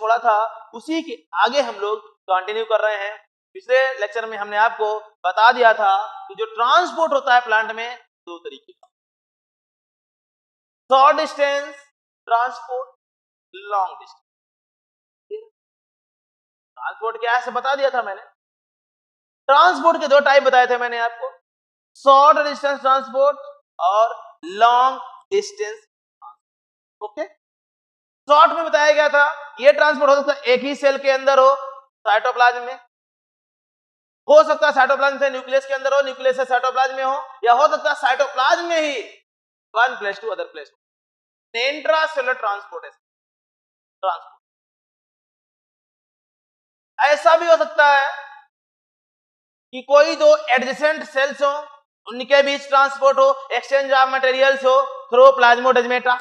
छोड़ा था उसी के आगे हम लोग कंटिन्यू कर रहे हैं। पिछले लेक्चर में हमने आपको बता दिया था कि जो ट्रांसपोर्ट होता है प्लांट में दो तरीके का, short distance transport, long distance. Transport क्या है से बता दिया था मैंने। ट्रांसपोर्ट के दो टाइप बताए थे मैंने आपको, शॉर्ट डिस्टेंस ट्रांसपोर्ट और long distance transport. Okay, short में बताया गया था ये ट्रांसपोर्ट हो सकता है एक ही सेल के अंदर हो, साइटोप्लाज्म में हो सकता है, साइटोप्लाज्म से न्यूक्लियस के अंदर हो, न्यूक्लियस से साइटोप्लाज्म में हो, या हो सकता है साइटोप्लाज्म में ही one place to other place. Intracellular transportation transport ऐसा भी हो सकता है कि कोई दो एडजेसेंट सेल्स हो, उनके बीच ट्रांसपोर्ट हो, एक्सचेंज ऑफ मटेरियल्स हो थ्रू प्लाज्मोडेस्माटा,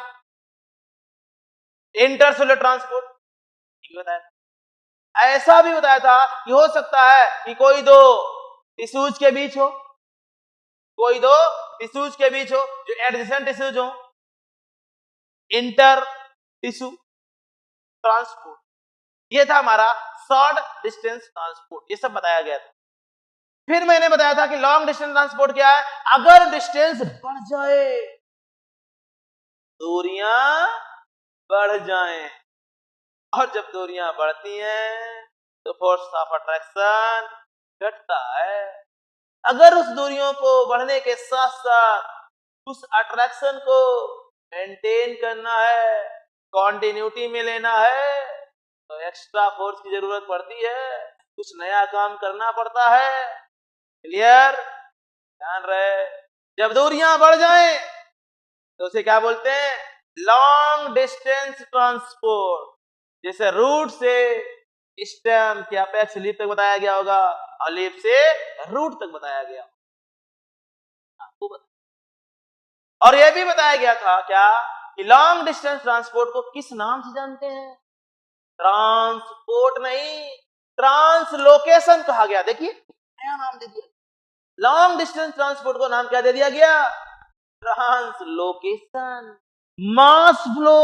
इंटरसेलुलर ट्रांसपोर्ट। ठीक बताया। ऐसा भी बताया था कि हो सकता है कि कोई दो टिश्यूज के बीच हो, कोई दो टिश्यूज के बीच हो जो एडजेसेंट टिश्यूज हो, इंटर टिश्यू ट्रांसपोर्ट। ये था हमारा शॉर्ट डिस्टेंस ट्रांसपोर्ट, ये सब बताया गया था। फिर मैंने बताया था कि लॉन्ग डिस्टेंस ट्रांसपोर्ट क्या है, अगर डिस्टेंस बढ़ जाए, दूरियां बढ़ जाएं, और जब दूरियां बढ़ती हैं तो फोर्स ऑफ अट्रैक्शन घटता है। अगर उस दूरियों को बढ़ने के साथ साथ उस अट्रैक्शन को मेंटेन करना है, कॉन्टिन्यूटी में लेना है, तो एक्स्ट्रा फोर्स की जरूरत पड़ती है, कुछ नया काम करना पड़ता है। क्लियर, ध्यान रहे। जब दूरियां बढ़ जाएं तो उसे क्या बोलते हैं, लॉन्ग डिस्टेंस ट्रांसपोर्ट। जैसे रूट से स्टेम के अपेक्स लीफ तक बताया गया होगा, और लीफ से रूट तक बताया गया, आपको बताया। और यह भी बताया गया था क्या कि लॉन्ग डिस्टेंस ट्रांसपोर्ट को किस नाम से जानते हैं, ट्रांसपोर्ट नहीं, ट्रांसलोकेशन कहा गया। देखिए नया नाम दे दिया, लॉन्ग डिस्टेंस ट्रांसपोर्ट को नाम क्या दे दिया गया, translocation. Mass flow,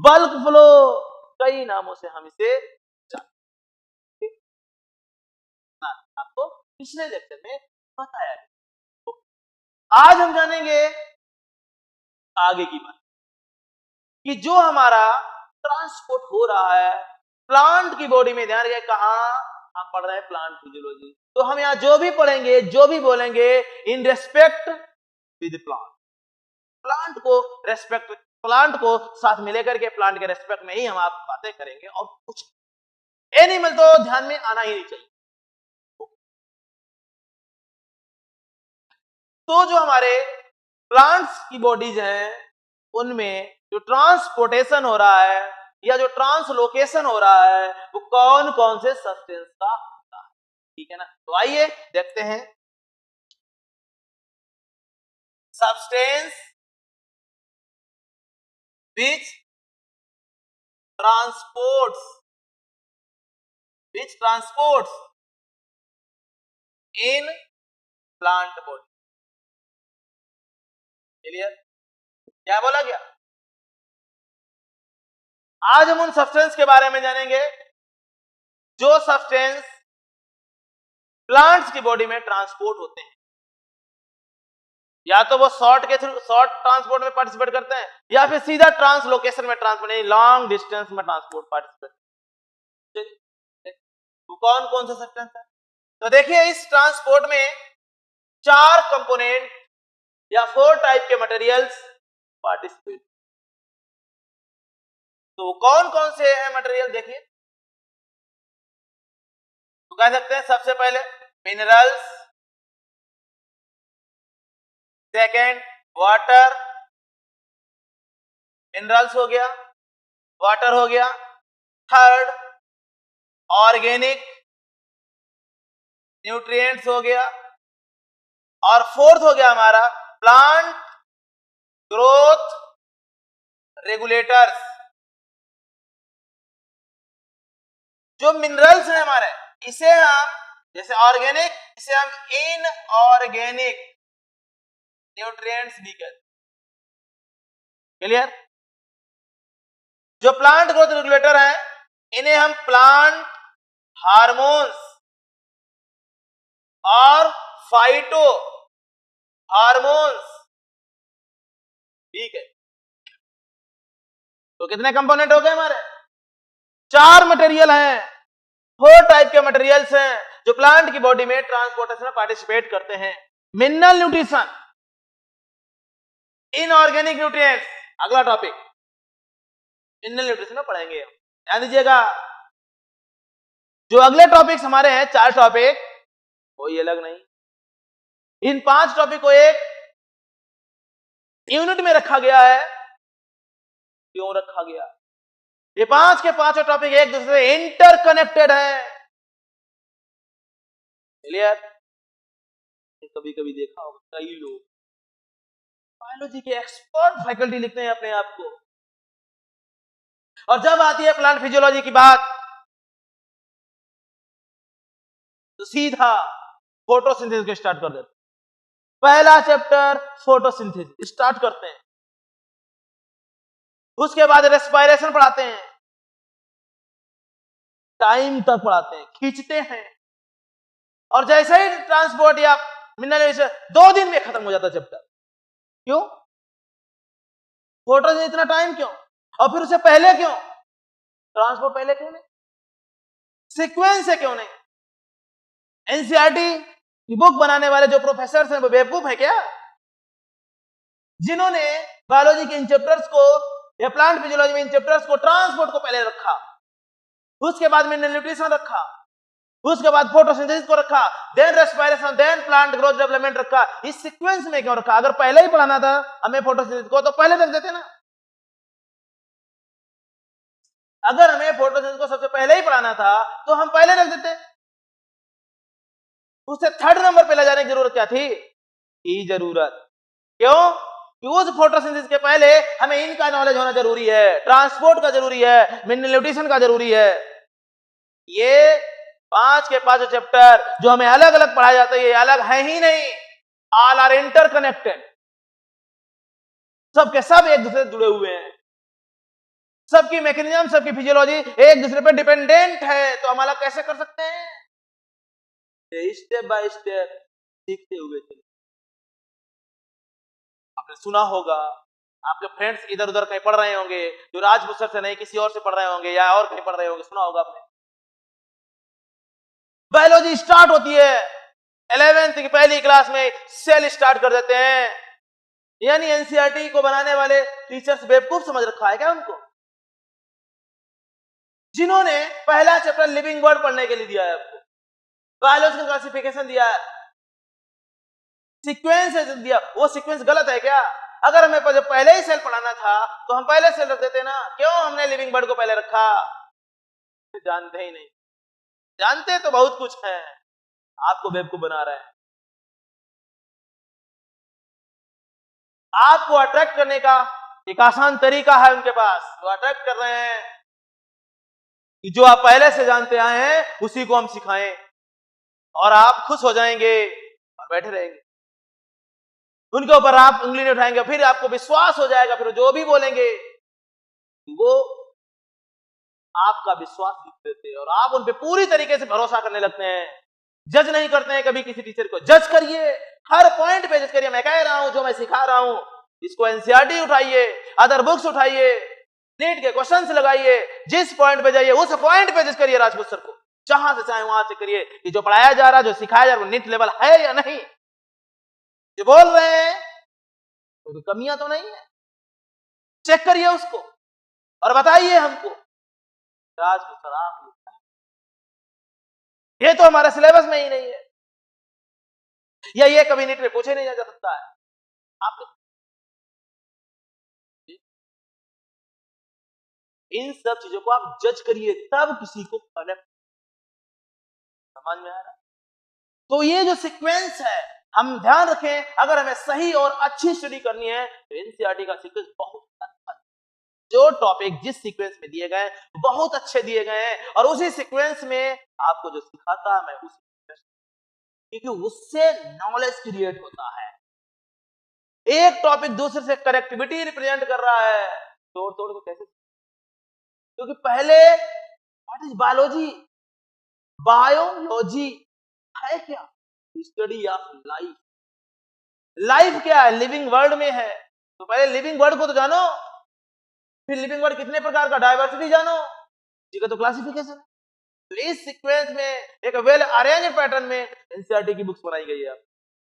bulk flow, कई नामों से हम इसे जानते हैं, आपको पिछले लेक्चर में बताया गया। आज हम जानेंगे आगे की बात कि जो हमारा ट्रांसपोर्ट हो रहा है प्लांट की बॉडी में, ध्यान रखिए कहां हम पढ़ रहे हैं, प्लांट फिजियोलॉजी। तो हम यहां जो भी पढ़ेंगे, जो भी बोलेंगे, in respect with plant, plant को रेस्पेक्ट, प्लांट को साथ में लेकर के प्लांट के रेस्पेक्ट में ही हम आप बातें करेंगे, और कुछ एनिमल तो ध्यान में आना ही नहीं चाहिए। तो जो हमारे प्लांट्स की बॉडीज हैं उनमें जो ट्रांसपोर्टेशन हो रहा है या जो ट्रांसलोकेशन हो रहा है वो कौन कौन से सब्सटेंस का होता है, ठीक है ना। तो आइए देखते हैं। Substance which transports in plant body। Clear, क्या बोला गया। आज हम उन सब्सटेंस के बारे में जानेंगे जो सब्सटेंस प्लांट्स की बॉडी में ट्रांसपोर्ट होते हैं, या तो वो शॉर्ट के थ्रू, शॉर्ट ट्रांसपोर्ट में पार्टिसिपेट करते हैं, या फिर सीधा ट्रांसलोकेशन में ट्रांसपोर्ट, नहीं लॉन्ग डिस्टेंस में ट्रांसपोर्ट पार्टिसिपेट। तो कौन कौन सा सब्सटेंस है, तो देखिए इस ट्रांसपोर्ट में 4 कंपोनेंट या 4 टाइप के मटेरियल्स पार्टिसिपेट। तो कौन कौन से हैं मटेरियल, देखिए तो कह सकते हैं सबसे पहले मिनरल्स, सेकेंड वाटर, मिनरल्स हो गया, वाटर हो गया, थर्ड ऑर्गेनिक न्यूट्रिएंट्स हो गया, और फोर्थ हो गया हमारा प्लांट ग्रोथ रेगुलेटर्स। जो मिनरल्स हैं हमारे, इसे हम जैसे ऑर्गेनिक, इसे हम इनऑर्गेनिक न्यूट्रिएंट्स भी कहते हैं। क्लियर। जो प्लांट ग्रोथ रेगुलेटर है इन्हें हम प्लांट हार्मोन्स और फाइटो हार्मोन्स, ठीक है। तो कितने कंपोनेंट हो गए हमारे? 4 मटेरियल हैं, 4 टाइप के मटेरियल्स हैं जो प्लांट की बॉडी में ट्रांसपोर्टेशन में पार्टिसिपेट करते हैं। मिनरल न्यूट्रिशन, इनऑर्गेनिक न्यूट्रिएंट्स, अगला टॉपिक मिनरल न्यूट्रिशन में पढ़ेंगे। ध्यान दीजिएगा, जो अगले टॉपिक्स हमारे हैं 4 टॉपिक, कोई अलग नहीं। इन 5 टॉपिक को एक यूनिट में रखा गया है। क्यों रखा गया? ये 5 के 5 टॉपिक एक दूसरे से इंटरकनेक्टेड है। क्लियर? कभी कभी देखा होगा कई लोग बायोलॉजी के एक्सपर्ट फैकल्टी लिखते हैं अपने आप को, और जब आती है प्लांट फिजियोलॉजी की बात तो सीधा फोटोसिंथेसिस के स्टार्ट कर देते हैं। पहला चैप्टर फोटोसिंथेसिस स्टार्ट करते हैं, उसके बाद रेस्पिरेशन पढ़ाते हैं, टाइम तक पढ़ाते हैं, खींचते हैं, और जैसे ही ट्रांसपोर्ट या मिनरल 2 दिन में खत्म हो जाता चैप्टर। क्यों? फोटोसिंथेसिस इतना टाइम क्यों? और फिर उससे पहले क्यों? ट्रांसपोर्ट पहले क्यों नहीं? सीक्वेंस से क्यों नहीं? एनसीईआरटी की बुक बनाने वाले जो प्रोफेसर हैं वो बेवकूफ है क्या, जिन्होंने बायोलॉजी के इन चैप्टर्स को या प्लांट फिजियोलॉजी में इन चैप्टर्स को ट्रांसपोर्ट को पहले रखा, उसके बाद मिनरल न्यूट्रिशन रखा, उसके बाद फोटोसिंथेसिस को रखा, then respiration, then plant growth development रखा। इस सीक्वेंस में क्यों रखा? अगर पहले ही पढ़ाना था हमें फोटोसिंथेसिस को तो पहले रख देते ना। अगर हमें फोटोसिंथेसिस को सबसे पहले ही पढ़ाना था तो हम पहले रख देते, उससे 3rd नंबर पे ले जाने की जरूरत क्या थी? जरूरत क्यों? कि उस फोटोसिंथेसिस के पहले हमें इनका नॉलेज होना जरूरी है, ट्रांसपोर्ट का जरूरी है, मिनरल न्यूट्रिशन का जरूरी है। ये 5 के 5 चैप्टर जो हमें अलग अलग पढ़ाया जाता है, ये अलग है ही नहीं, ऑल आर इंटरकनेक्टेड। सबके सब एक दूसरे से जुड़े हुए हैं, सबकी मैकेनिज्म, सबकी फिजियोलॉजी एक दूसरे पर डिपेंडेंट है। तो हम अलग कैसे कर सकते हैं? स्टेप बाय स्टेप सीखते हुए चले। आपने सुना होगा, आपके फ्रेंड्स इधर उधर कहीं पढ़ रहे होंगे, जो राजपूत सर से नहीं किसी और से पढ़ रहे होंगे या और कहीं पढ़ रहे होंगे, सुना होगा आपने। बायोलॉजी स्टार्ट होती है 11th की पहली क्लास में, सेल स्टार्ट कर देते हैं। यानी एनसीईआरटी को बनाने वाले टीचर्स बेवकूफ समझ रखा है क्या उनको, जिन्होंने पहला चैप्टर लिविंग वर्ड पढ़ने के लिए दिया है, आपको बायोलॉजिकल क्लासिफिकेशन दिया है, सीक्वेंस दिया, वो सीक्वेंस गलत है क्या? अगर हमें पहले ही सेल पढ़ाना था तो हम पहले सेल रख देते ना। क्यों हमने लिविंग बर्ड को पहले रखा? जानते ही नहीं, जानते तो बहुत कुछ है, आपको बेवकूफ बना रहे हैं। आपको अट्रैक्ट करने का एक आसान तरीका है उनके पास, वो अट्रैक्ट कर रहे हैं कि जो आप पहले से जानते आए हैं उसी को हम सिखाएं, और आप खुश हो जाएंगे और बैठे रहेंगे, उनके ऊपर आप उंगली नहीं उठाएंगे, फिर आपको विश्वास हो जाएगा, फिर जो भी बोलेंगे वो आपका विश्वास जीत देते हैं और आप उन पे पूरी तरीके से भरोसा करने लगते हैं। जज नहीं करते हैं कभी किसी टीचर को, जज करिए, हर पॉइंट पे जज करिए। मैं कह रहा हूं, जो मैं सिखा रहा हूं, इसको एनसीईआरटी उठाइए, अदर बुक्स उठाइए, नीट के क्वेश्चंस लगाइए, जिस पॉइंट पे जाइए उस पॉइंट पे जज करिए राजपूत सर को, जहां से चाहे वहां से करिए कि जो पढ़ाया जा रहा है, जो सिखाया जा रहा है, नीट लेवल है या नहीं, जो बोल रहे हैं तो कमियां तो नहीं है, चेक करिए उसको और बताइए हमको। राजपूत सर आप ये तो हमारे सिलेबस में ही नहीं है, या ये कभी नीट में पूछे नहीं जा सकता है। आप इन सब चीजों को आप जज करिए, तब किसी को कनेक्ट समझ में आ रहा है। तो ये जो सीक्वेंस है, हम ध्यान रखें, अगर हमें सही और अच्छी स्टडी करनी है तो एनसीईआरटी का सीक्वेंस बहुत अच्छा, जो टॉपिक जिस सीक्वेंस में दिए गए बहुत अच्छे दिए गए हैं, और उसी सीक्वेंस में आपको जो सिखाता है मैं उसी, क्योंकि उससे नॉलेज क्रिएट होता है। एक टॉपिक दूसरे से कनेक्टिविटी रिप्रेजेंट कर रहा है, तोड़ तोड़ को कैसे? क्योंकि पहले व्हाट इज बायोलॉजी? बायोलॉजी है क्या? Study of life. लाइफ क्या है? लिविंग वर्ल्ड में है। तो पहले लिविंग वर्ल्ड को तो जानो, फिर लिविंग वर्ल्ड कितने प्रकार का, डायवर्सिटी जानो, ठीक है, तो क्लासिफिकेशन। तो इस सीक्वेंस में एक वेल अरेंज पैटर्न में एनसीईआरटी की बुक्स बनाई गई है,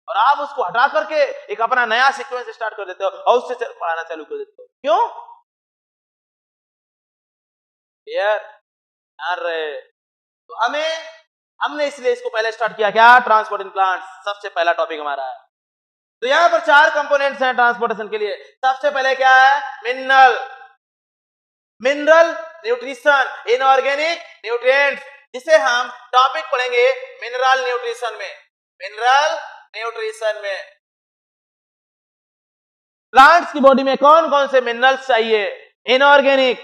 और आप उसको हटा करके एक अपना नया सीक्वेंस स्टार्ट कर देते हो और उससे पढ़ाना चालू कर देते हो। क्यों यार? यार तो हमने इसलिए इसको पहले स्टार्ट किया, क्या? ट्रांसपोर्टिंग प्लांट्स सबसे पहला टॉपिक हमारा है। तो यहां पर 4 कंपोनेंट्स हैं ट्रांसपोर्टेशन के लिए। सबसे पहले क्या है? मिनरल न्यूट्रिशन, इनऑर्गेनिक न्यूट्रिएंट्स, जिसे हम टॉपिक पढ़ेंगे मिनरल न्यूट्रिशन में। मिनरल न्यूट्रिशन में प्लांट्स की बॉडी में कौन कौन से मिनरल्स चाहिए, इनऑर्गेनिक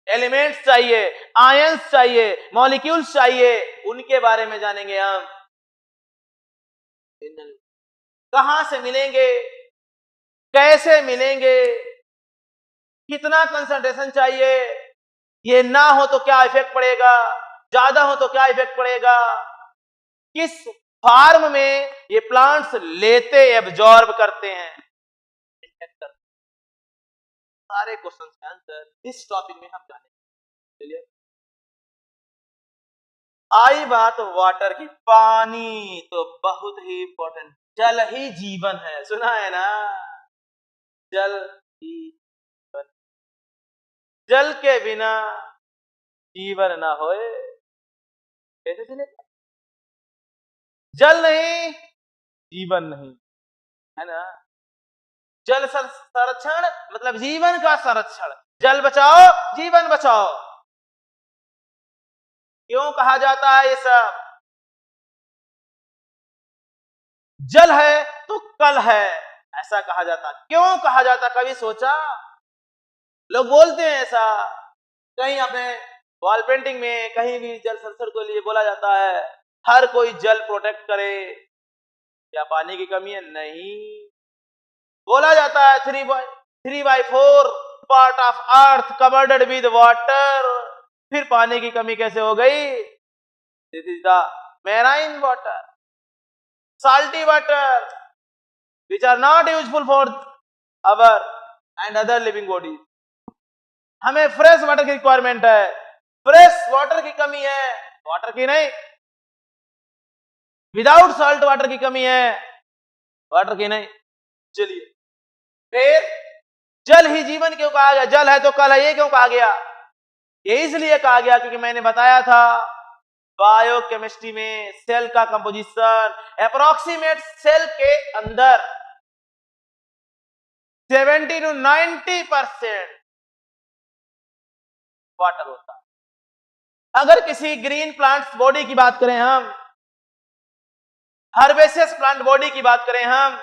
एलिमेंट्स चाहिए, आयंस चाहिए, मॉलिक्यूल्स चाहिए, उनके बारे में जानेंगे हम। कहां से मिलेंगे, कैसे मिलेंगे, कितना कंसंट्रेशन चाहिए, ये ना हो तो क्या इफेक्ट पड़ेगा, ज्यादा हो तो क्या इफेक्ट पड़ेगा, किस फार्म में ये प्लांट्स लेते एब्जॉर्ब करते हैं, सारे क्वेश्चन के आंसर इस टॉपिक में हम जानेंगे। चलिए, आई बात वाटर की, पानी तो बहुत ही इंपॉर्टेंट, जल ही जीवन है, सुना है ना? जल ही जीवन, जल के बिना जीवन ना होए, कैसे चलेगा? जल नहीं जीवन नहीं, है ना? जल संरक्षण मतलब जीवन का संरक्षण, जल बचाओ जीवन बचाओ। क्यों कहा जाता है ये सब? जल है तो कल है, ऐसा कहा जाता। क्यों कहा जाता, कभी सोचा? लोग बोलते हैं ऐसा, कहीं अपने वॉल पेंटिंग में कहीं भी जल संरक्षण के लिए बोला जाता है, हर कोई जल प्रोटेक्ट करे। क्या पानी की कमी है? नहीं। बोला जाता है 3/4 part of earth covered with water, फिर पानी की कमी कैसे हो गई? This is the marine water, salty water which are not useful for our and other living bodies। हमें फ्रेश वाटर की रिक्वायरमेंट है, फ्रेश वाटर की कमी है, वाटर की नहीं। विदाउट सॉल्ट वाटर की कमी है, वाटर की नहीं। चलिए, फिर जल ही जीवन क्यों कहा गया? जल है तो कल है, ये क्यों कहा गया? ये इसलिए कहा गया क्योंकि मैंने बताया था बायोकेमिस्ट्री में सेल का कंपोजिशन, अप्रोक्सीमेट सेल के अंदर 70 to 90% वाटर होता है। अगर किसी ग्रीन प्लांट्स बॉडी की बात करें हम, हर्बेसियस प्लांट बॉडी की बात करें हम,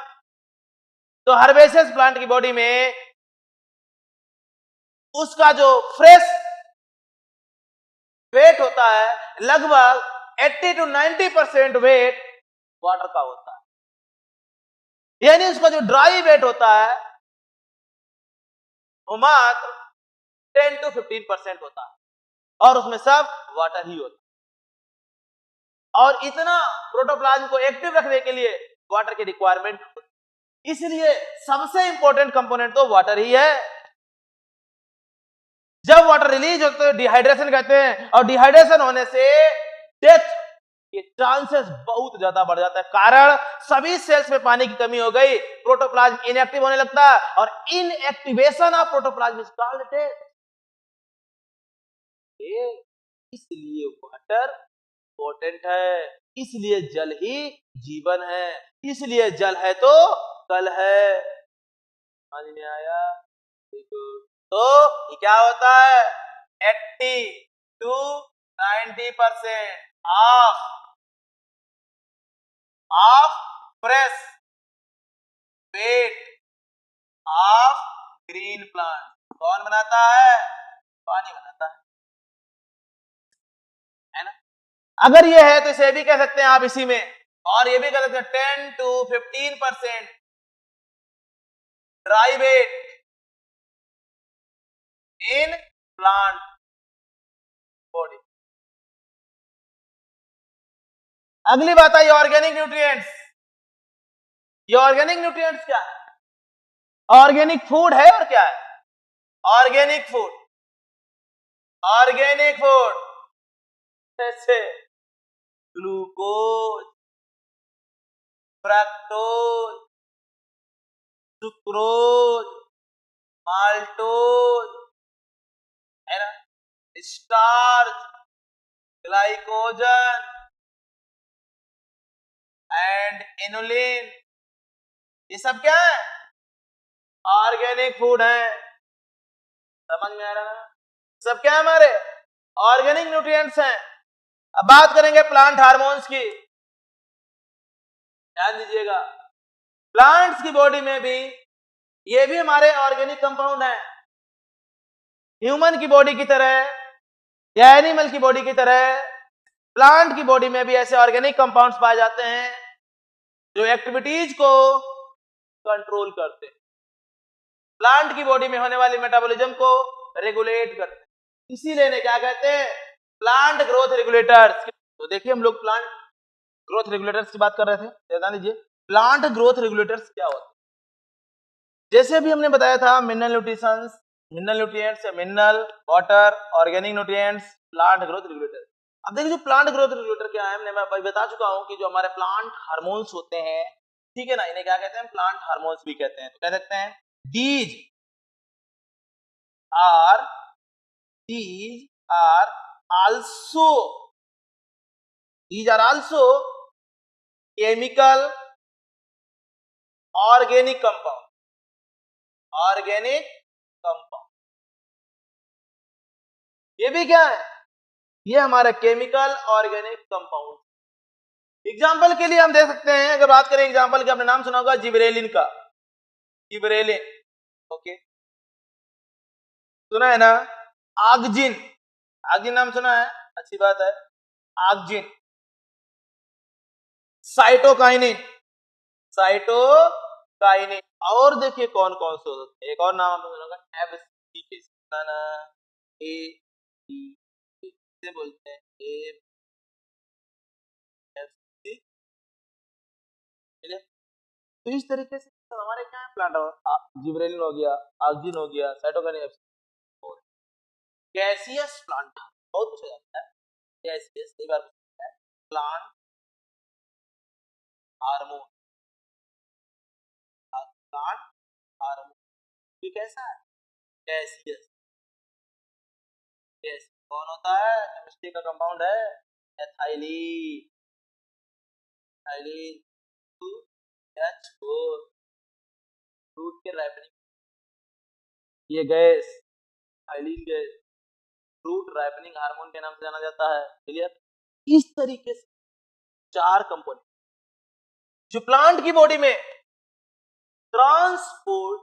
तो हर्बेसियस प्लांट की बॉडी में उसका जो फ्रेश वेट होता है लगभग 80 to 90% वेट वाटर का होता है। यानी उसका जो ड्राई वेट होता है वो मात्र 10 to 15% होता है, और उसमें सब वाटर ही होता है। और इतना प्रोटोप्लाज्म को एक्टिव रखने के लिए वाटर की रिक्वायरमेंट, इसलिए सबसे इंपॉर्टेंट कंपोनेंट तो वाटर ही है। जब वाटर रिलीज होते हैं डिहाइड्रेशन कहते हैं, और डिहाइड्रेशन होने से डेथ के चांसेस बहुत ज्यादा बढ़ जाता है। कारण सभी सेल्स में पानी की कमी हो गई, प्रोटोप्लाज्म इनएक्टिव होने लगता है, और inactivation of protoplasm is called death. इसलिए वाटर इंपॉर्टेंट है, इसलिए जल ही जीवन है, इसलिए जल है तो कल है। समझ में आया? तो ये क्या होता है? 80 to 90% of fresh weight of green plant कौन बनाता है? पानी बनाता है ना? अगर ये है तो इसे भी कह सकते हैं आप इसी में, और ये भी कह सकते हैं 10 to 15% dry weight in plant body. अगली बात आई ऑर्गेनिक न्यूट्रिएंट्स। ये ऑर्गेनिक न्यूट्रिएंट्स क्या है? ऑर्गेनिक फूड है और क्या है? Organic food. ऑर्गेनिक फूड जैसे ग्लूकोज, फ्रक्टोज, सुक्रोज, माल्टोज, है ना, स्टार्च, ग्लाइकोजन एंड इनुलिन, ये सब क्या है? ऑर्गेनिक फूड है। समझ में आ रहा है? सब क्या है? हमारे ऑर्गेनिक न्यूट्रिएंट्स हैं। अब बात करेंगे प्लांट हार्मोन्स की। ध्यान दीजिएगा, प्लांट्स की बॉडी में भी ये भी हमारे ऑर्गेनिक कंपाउंड हैं। ह्यूमन की बॉडी की तरह या एनिमल की बॉडी की तरह प्लांट की बॉडी में भी ऐसे ऑर्गेनिक कंपाउंड्स पाए जाते हैं जो एक्टिविटीज को कंट्रोल करते हैं, प्लांट की बॉडी में होने वाली मेटाबॉलिज्म को रेगुलेट करते हैं। इसीलिए इन्हें क्या कहते हैं? Plant growth regulators. तो देखिए, हम लोग प्लांट ग्रोथ रेगुलेटर्स की बात कर रहे थे। जान लीजिए प्लांट ग्रोथ रेगुलेटर्स क्या होते हैं। जैसे अभी हमने बताया था mineral nutritions, mineral nutrients, mineral, water, organic nutrients, plant growth regulator. अब देखिए जो प्लांट ग्रोथ रेगुलेटर क्या है, मैं बता चुका हूं कि जो हमारे प्लांट हार्मोन्स होते हैं, ठीक है ना, इन्हें क्या कहते हैं? प्लांट हार्मोन्स भी कहते हैं। तो कह सकते हैं these are also chemical organic compound. Organic compound ये भी क्या है? ये हमारा केमिकल ऑर्गेनिक कंपाउंड। एग्जाम्पल के लिए हम दे सकते हैं, अगर बात करें एग्जाम्पल की, आपने नाम सुना होगा जिबरेलिन का। जिबरेलिन, ओके, सुना है ना? आगजिन, आगजिन नाम सुना है? अच्छी बात है। आगजिन, साइटोकाइनिन, साइटोकाइनिन, और देखिए कौन कौन से होते हैं। एक और नाम आपने सुना होगा एब्सिक्स, ना ए से बोलते हैं ए तो इस तरीके से तो हमारे क्या है? प्लांट जिब्रेलिन हो गया, आक्जिन हो गया, साइटोकाइनिन, गैसियस प्लांट बहुत पूछा जाता है। गैसियस कई बार पूछा है। प्लांट हार्मोन, प्लांट हार्मोन ये कैसा है? गैसियस। गैस कौन होता है? केमिस्ट्री का कंपाउंड है एथाइलीन, एथाइलीन H4, फ्रूट के राइपनिंग ये gas ethylene gas fruit ripening hormone के नाम से जाना जाता है। क्लियर? इस तरीके से चार कंपोनेंट जो प्लांट की बॉडी में ट्रांसपोर्ट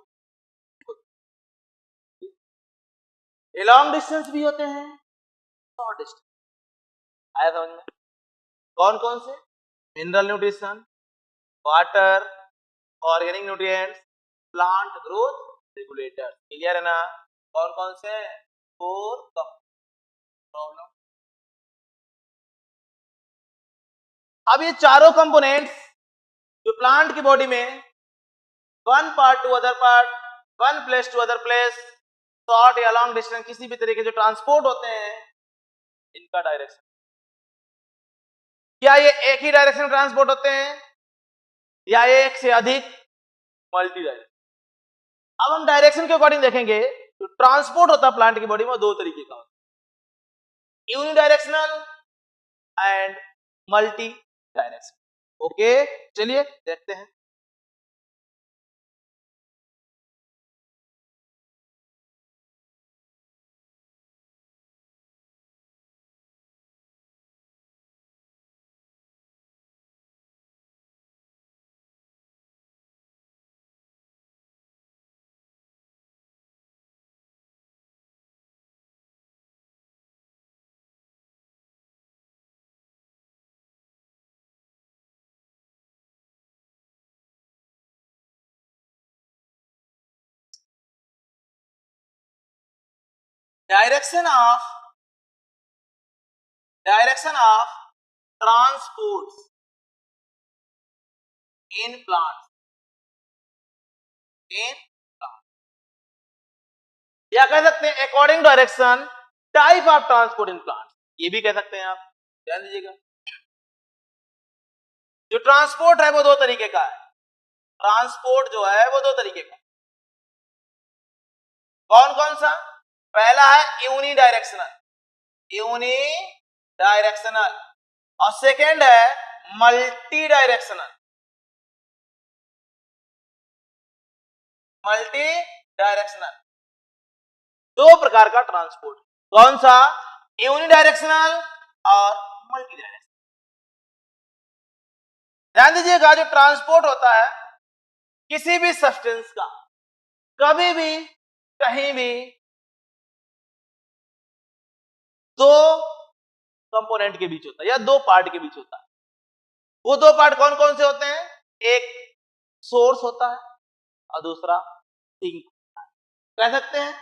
लॉन्ग डिस्टेंस भी होते हैं, शॉर्ट डिस्टेंस। आया समझ में? कौन कौन से? Mineral nutrition, water, organic nutrients, plant growth regulator. Clear है ना? कौन कौन से? 4 प्रॉब्लम। अब ये चारों कंपोनेंट्स जो प्लांट की बॉडी में one part to other part, one place to other place, short या लॉन्ग डिस्टेंस किसी भी तरीके जो ट्रांसपोर्ट होते हैं, इनका डायरेक्शन क्या ये एक ही डायरेक्शन में ट्रांसपोर्ट होते हैं या एक से अधिक मल्टी डायरेक्शन? अब हम डायरेक्शन के अकॉर्डिंग देखेंगे तो ट्रांसपोर्ट होता है प्लांट की बॉडी में दो तरीके का होता है, unidirectional and multi direction. Okay, चलिए देखते हैं। Direction of transport in plants, या कह सकते हैं according direction type of transport in plants, ये भी कह सकते हैं आप। ध्यान दीजिएगा, जो ट्रांसपोर्ट है वो दो तरीके का है। ट्रांसपोर्ट जो है वो दो तरीके का, कौन कौन सा? पहला है यूनिडायरेक्शनल, यूनिडायरेक्शनल, और सेकेंड है मल्टी डायरेक्शनल, मल्टी डायरेक्शनल। दो प्रकार का ट्रांसपोर्ट, कौन सा? यूनिडायरेक्शनल और मल्टी डायरेक्शनल। ध्यान दीजिएगा, जो ट्रांसपोर्ट होता है किसी भी सब्सटेंस का कभी भी कहीं भी दो कंपोनेंट के बीच होता है या दो पार्ट के बीच होता है। वो दो पार्ट कौन कौन से होते हैं? एक सोर्स होता है और दूसरा सिंक होता है। कह सकते हैं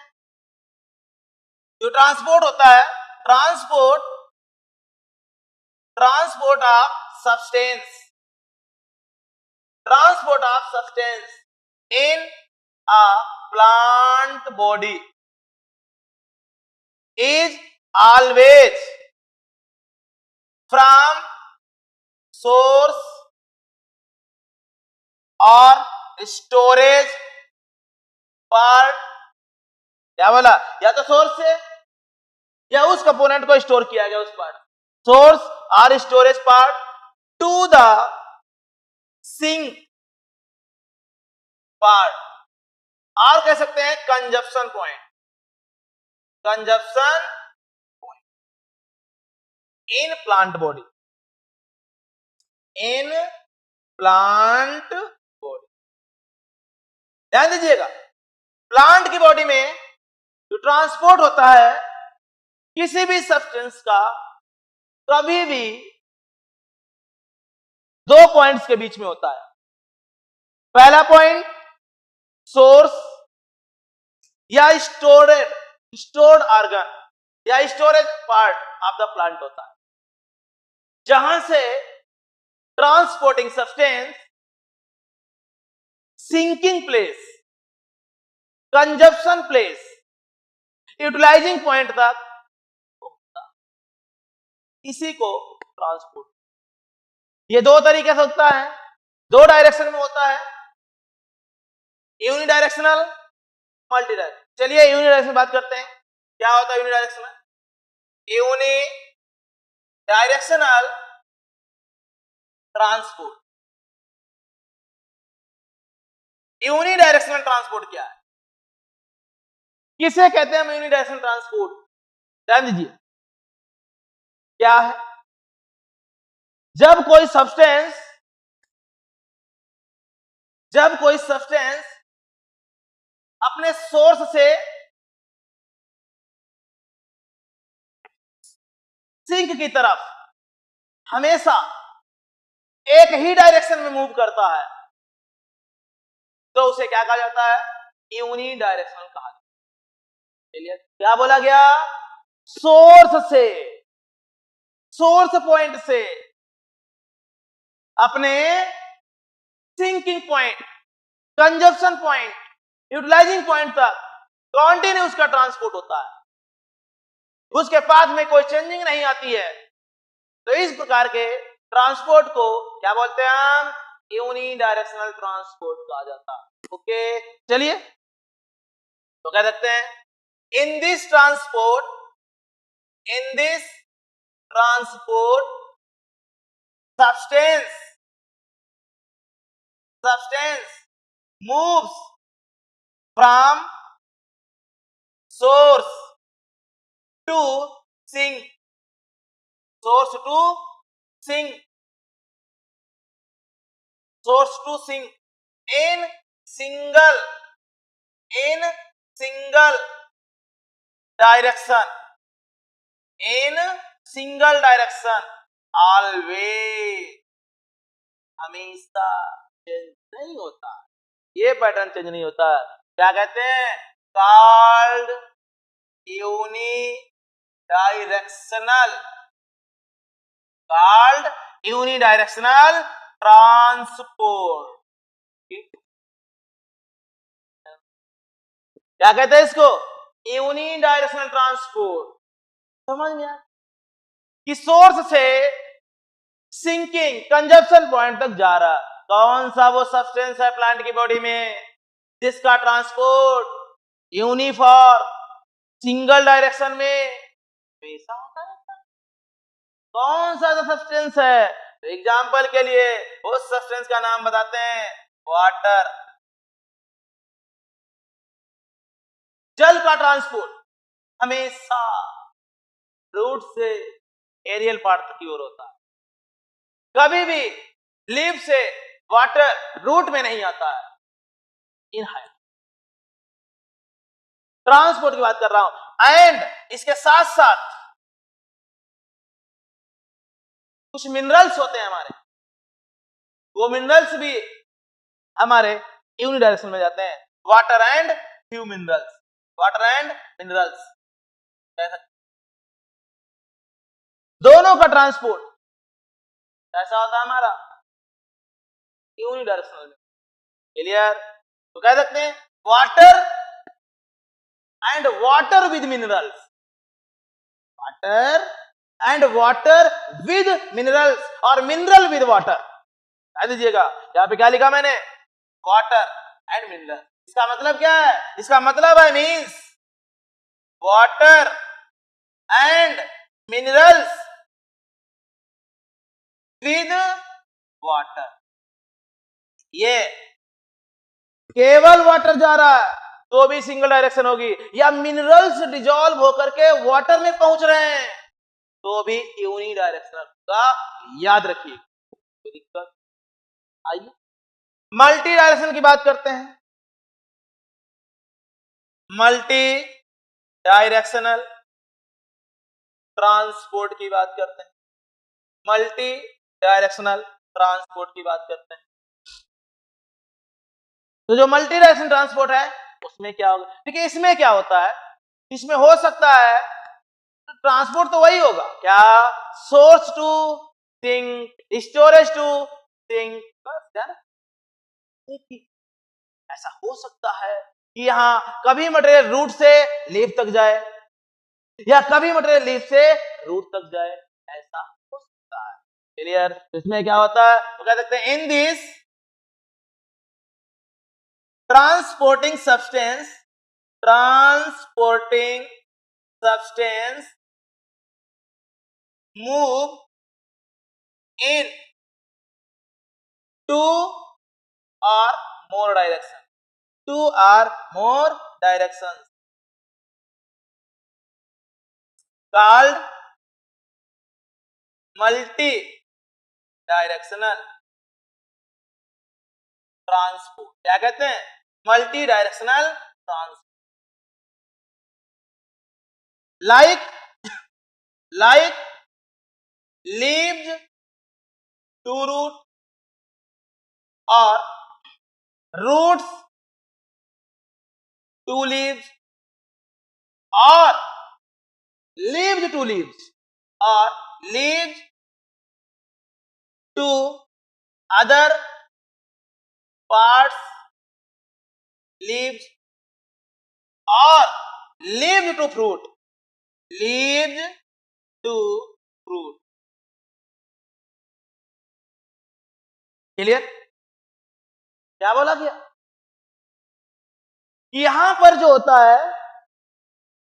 जो ट्रांसपोर्ट होता है, transport of substance, transport of substance in a plant body is always from source or storage part, क्या बोला? या तो सोर्स से या उस कंपोनेंट को स्टोर किया गया उस पार्ट, सोर्स और storage part to the sink part, और कह सकते हैं consumption point, consumption point in plant body, in plant body. ध्यान दीजिएगा, प्लांट की बॉडी में जो ट्रांसपोर्ट होता है किसी भी सब्सटेंस का कभी भी दो पॉइंट्स के बीच में होता है। पहला पॉइंट सोर्स या स्टोर्ड ऑर्गन या storage part of the plant होता है, जहां से transporting substance sinking place, consumption place, utilising point तक होता है। इसी को ट्रांसपोर्ट, ये दो तरीके से होता है, दो डायरेक्शन में होता है, यूनिडायरेक्शनल, मल्टी डायरेक्शनल। चलिए यूनिडायरेक्शनल बात करते हैं, क्या होता है unidirectional? Unidirectional transport, unidirectional transport क्या है, किसे कहते हैं हम यूनिडायरेक्शनल ट्रांसपोर्ट? ध्यान दीजिए, क्या है? जब कोई सब्सटेंस अपने सोर्स से सिंक की तरफ हमेशा एक ही डायरेक्शन में मूव करता है तो उसे क्या कहा जाता है? यूनिडायरेक्शनल कहा जाता है। चलिए, क्या बोला गया? सोर्स पॉइंट से अपने sinking point, consumption point, utilising point तक कॉन्टिन्यूस का ट्रांसपोर्ट होता है, उसके पाथ में कोई चेंजिंग नहीं आती है। तो इस प्रकार के ट्रांसपोर्ट को क्या बोलते हैं हम? यूनिडायरेक्शनल ट्रांसपोर्ट कहा जाता है। ओके, चलिए तो कह सकते हैं in this transport substance moves from source to sink, source to sink in single direction always, हमेशा चेंज नहीं होता, ये पैटर्न चेंज नहीं होता। क्या कहते हैं? Called unidirectional unidirectional transport. क्या कहते हैं इसको? Unidirectional transport. समझ में आया कि सोर्स से सिंकिंग कंजप्शन पॉइंट तक जा रहा, कौन सा वो सब्सटेंस है प्लांट की बॉडी में जिसका ट्रांसपोर्ट यूनिफॉर्म सिंगल डायरेक्शन में वैसा होता है? कौन सा सब्सटेंस है? एग्जाम्पल के लिए उस सब्सटेंस का नाम बताते हैं वाटर। जल का ट्रांसपोर्ट हमेशा रूट से एरियल पार्ट तक की ओर होता है, कभी भी लीफ से वाटर रूट में नहीं आता है। इन हाइट ट्रांसपोर्ट की बात कर रहा हूं। एंड इसके साथ साथ कुछ मिनरल्स होते हैं हमारे, वो मिनरल्स भी हमारे यूनिडायरेक्शन में जाते हैं। Water and few minerals, water and minerals, दोनों का ट्रांसपोर्ट कैसा होता है हमारा? यूनिडायरेक्शनल में। क्लियर? तो कह सकते हैं water and water with minerals, water and water with minerals और मिनरल विद वाटर। कह दीजिएगा यहां पे क्या लिखा मैंने? Water and mineral. इसका मतलब क्या है? इसका मतलब है means water and minerals with water. ये केवल वाटर जा रहा है तो भी सिंगल डायरेक्शन होगी, या मिनरल्स डिजॉल्व होकर के वाटर में पहुंच रहे हैं तो भी यूनी डायरेक्शनल का याद रखिए। कोई दिक्कत? आइए मल्टी डायरेक्शन की बात करते हैं। मल्टी डायरेक्शनल ट्रांसपोर्ट की बात करते हैं। मल्टी डायरेक्शनल ट्रांसपोर्ट की बात करते हैं। तो जो मल्टी डायरेक्शनल ट्रांसपोर्ट है उसमें क्या होगा? देखिए इसमें क्या होता है, इसमें हो सकता है ट्रांसपोर्ट तो वही होगा, क्या? Source to sink, storage to sink, बस यार। ऐसा हो सकता है कि यहाँ कभी मटेरियल रूट से लीफ तक जाए या कभी मटेरियल लीफ से रूट तक जाए, ऐसा हो सकता है। क्लियर? इसमें क्या होता है तो कह सकते हैं in this transporting substance move in two or more directions called multi directional transport. क्या कहते हैं? Multi directional transport. like leaves to root or roots to leaves or leaves to leaves or leaves to other parts, leaves or leaves to fruit, leaves to fruit। Clear? क्या बोला गया? यहां पर जो होता है,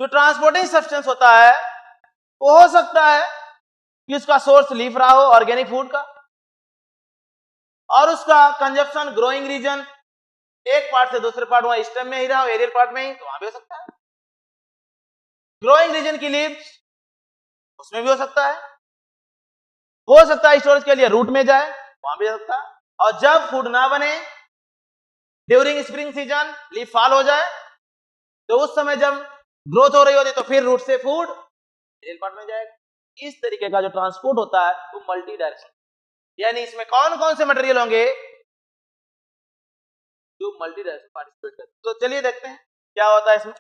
जो ट्रांसपोर्टिंग सब्सटेंस होता है, वो हो सकता है कि उसका सोर्स लीफ रहा हो ऑर्गेनिक फूड का, और उसका कंजप्शन ग्रोइंग रीजन एक पार्ट से दूसरे पार्ट वहां स्टेम में ही रहा हो, एरियल पार्ट में ही, तो वहां भी हो सकता है। ग्रोइंग रीजन की लीव्स उसमें भी हो सकता है स्टोरेज के लिए रूट में जाए, वहां भी हो सकता है। और जब फूड ना बने during spring season, leaf fall हो जाए, तो उस समय जब ग्रोथ हो रही होती तो फिर रूट से फूड एरियल पार्ट में जाएगा। इस तरीके का जो ट्रांसपोर्ट होता है वो मल्टी डायरेक्शन, यानी इसमें कौन कौन से मटेरियल होंगे जो मल्टी डायरेक्शन पार्टिसिपेट करते हैं। तो चलिए देखते हैं क्या होता है इसमें।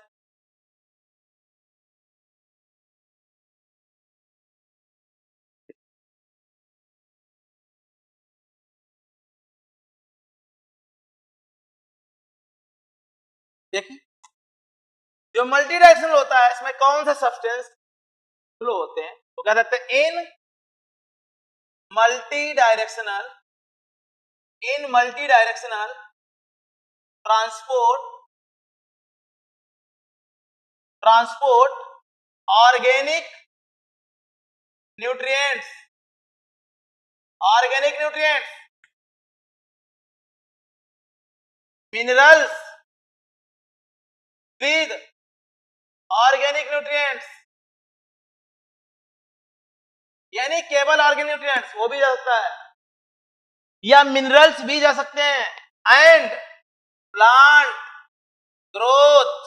देखिए जो मल्टी डायरेक्शनल होता है इसमें कौन सा सब्सटेंस फ्लो होते हैं, तो कह सकते हैं इन multi directional transport organic nutrients minerals with organic nutrients, यानी केवल ऑर्गेनिक न्यूट्रिएंट्स वो भी जा सकता है या मिनरल्स भी जा सकते हैं, एंड प्लांट ग्रोथ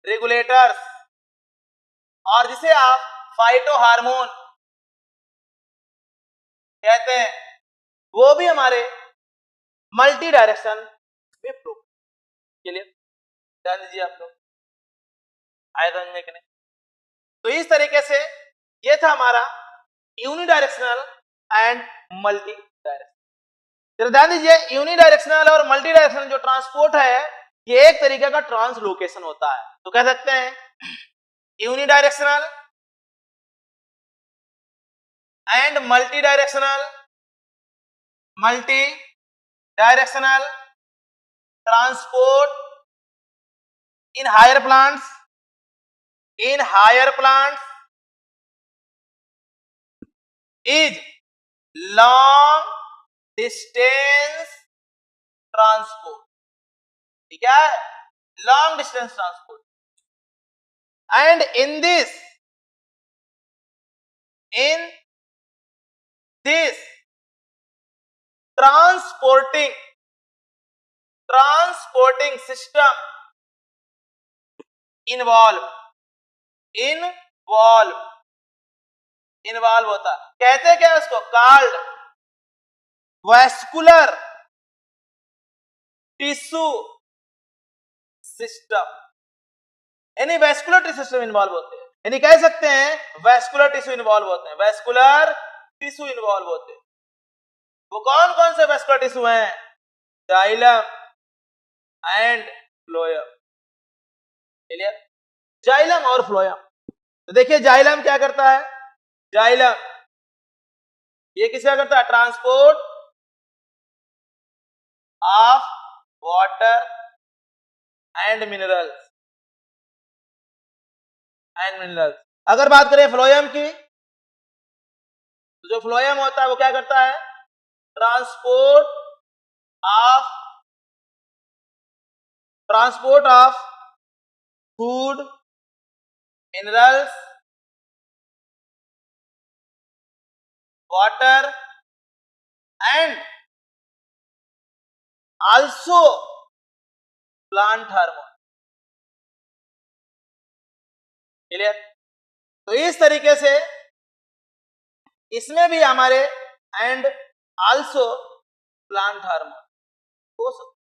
रेगुलेटर्स और जिसे आप फाइटो हार्मोन कहते हैं, वो भी हमारे मल्टी डायरेक्शन में फ्लो। क्लियर, ध्यान दीजिए आप लोग, आए समझ में कि नहीं? तो इस तरीके से ये था हमारा यूनिडायरेक्शनल एंड मल्टी डायरेक्शनल। ध्यान दीजिए, यूनिडायरेक्शनल और मल्टी डायरेक्शनल जो ट्रांसपोर्ट है ये एक तरीके का ट्रांसलोकेशन होता है, तो कह सकते हैं unidirectional and multi directional transport in higher plants is long distance transport। ठीक है, long distance transport, and in this transporting system involve होता, कहते क्या उसको, कॉल्ड वैस्कुलर टिश्यू सिस्टम, यानी वैस्कुलर टिश्यू सिस्टम इन्वॉल्व होते हैं, यानी कह सकते हैं वैस्कुलर टिश्यू इन्वॉल्व होते हैं, वो कौन कौन से वैस्कुलर टिश्यू हैं, xylem and phloem. Clear, xylem और फ्लोएम। तो देखिए जाइलम क्या करता है, जाइलम ये किसका करता है, transport of water and minerals. अगर बात करें फ्लोएम की, तो जो फ्लोएम होता है वो क्या करता है, transport of food, minerals, water and also plant hormone. Clear, तो इस तरीके से इसमें भी हमारे एंड आल्सो प्लांट हार्मोन हो सकते,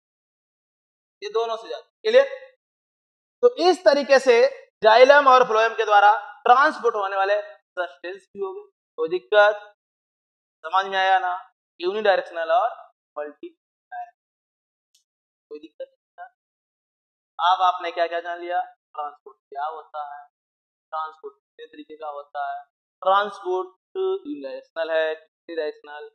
ये दोनों से ज्यादा। क्लियर, तो इस तरीके से जाइलम और फ्लोएम के द्वारा ट्रांसपोर्ट होने वाले सब्सटेंस भी हो गए। कोई दिक्कत समझ में आया ना, यूनिडायरेक्शनल और मल्टी डायरेक्शनल, कोई दिक्कत नहीं। अब आपने क्या क्या जान लिया, ट्रांसपोर्ट क्या होता है, ट्रांसपोर्ट कितने तरीके का होता है, ट्रांसपोर्ट यूनिडायरेक्शनल है, डायरेक्शनल